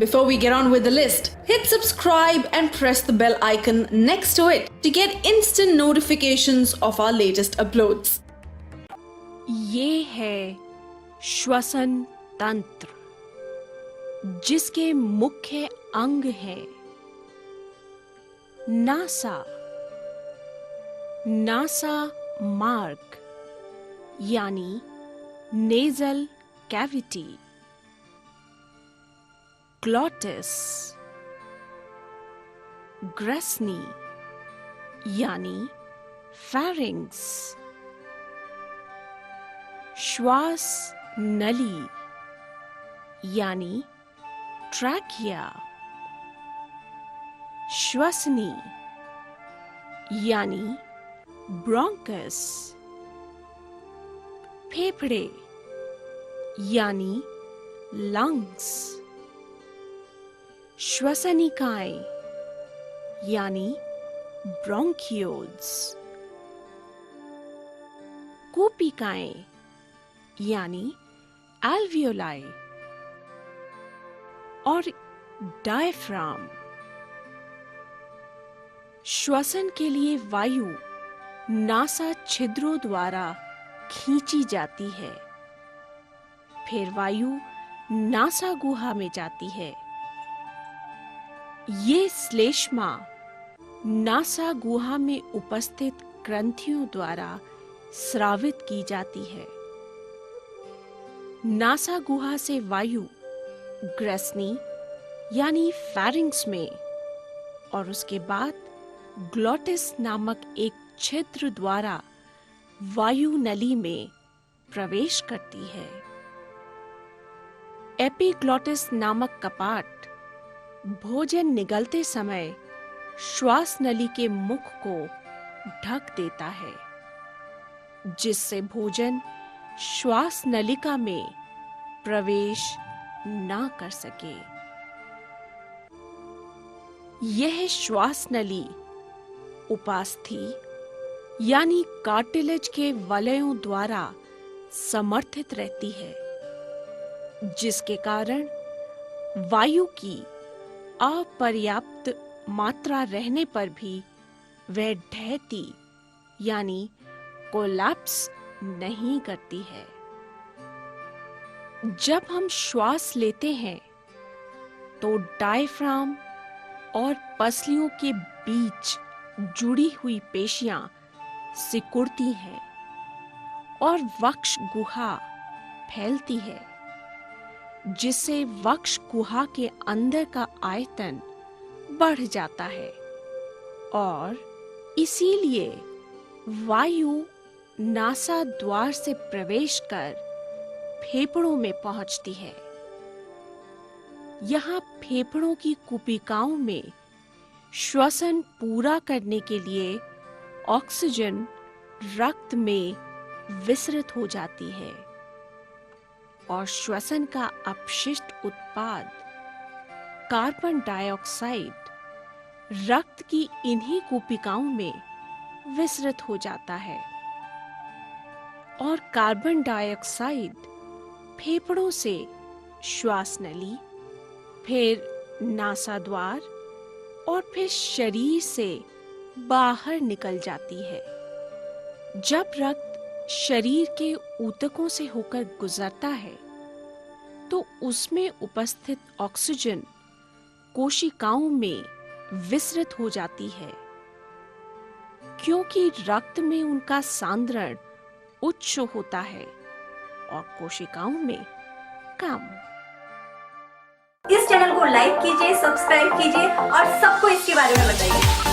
Before we get on with the list, hit subscribe and press the bell icon next to it to get instant notifications of our latest uploads. ये है श्वसन तंत्र, जिसके मुख्य अंग हैं NASA, NASA मार्ग यानी नेजल कैविटी, ग्लॉटिस, ग्रसनी यानी फेरिंग्स, श्वास नली यानी ट्रैकिया, श्वसनी यानी ब्रोंकस, फेफड़े यानी लंग्स, श्वसनिकाएं यानी ब्रोंकियोल्स, कूपिकाएं यानी एल्वियोलाई और डायफ्राम। श्वसन के लिए वायु नासा छिद्रों द्वारा खींची जाती है, फिर वायु नासा गुहा में जाती है। ये श्लेष्मा नासा गुहा में उपस्थित ग्रंथियों द्वारा स्रावित की जाती है। नासा गुहा से वायु ग्रसनी यानी फेरिंग्स में और उसके बाद ग्लॉटिस नामक एक छिद्र द्वारा वायु नली में प्रवेश करती है। एपिग्लॉटिस नामक कपाट भोजन निगलते समय श्वास नली के मुख को ढक देता है, जिससे भोजन श्वास नलिका में प्रवेश ना कर सके। यह श्वास नली उपास्थि यानी कार्टिलेज के वलयों द्वारा समर्थित रहती है, जिसके कारण वायु की अपर्याप्त मात्रा रहने पर भी वह ढहती यानी कोलैप्स नहीं करती है। जब हम श्वास लेते हैं तो डायफ्राम और पसलियों के बीच जुड़ी हुई पेशियां सिकुड़ती हैं और वक्ष गुहा फैलती है, जिससे वक्ष गुहा के अंदर का आयतन बढ़ जाता है और इसीलिए वायु नासा द्वार से प्रवेश कर फेफड़ों में पहुंचती है। यहाँ फेफड़ों की कुपिकाओं में श्वसन पूरा करने के लिए ऑक्सीजन रक्त में विसरित हो जाती है और श्वसन का अपशिष्ट उत्पाद कार्बन डाइऑक्साइड रक्त की इन्हीं कुपिकाओं में विसरित हो जाता है और कार्बन डाइऑक्साइड फेफड़ों से श्वास नली, फिर नासा द्वार और फिर शरीर से बाहर निकल जाती है। जब रक्त शरीर के ऊतकों से होकर गुजरता है तो उसमें उपस्थित ऑक्सीजन कोशिकाओं में विसरित हो जाती है, क्योंकि रक्त में उनका सांद्रण उच्च होता है और कोशिकाओं में कम। इस चैनल को लाइक कीजिए, सब्सक्राइब कीजिए और सबको इसके बारे में बताइए।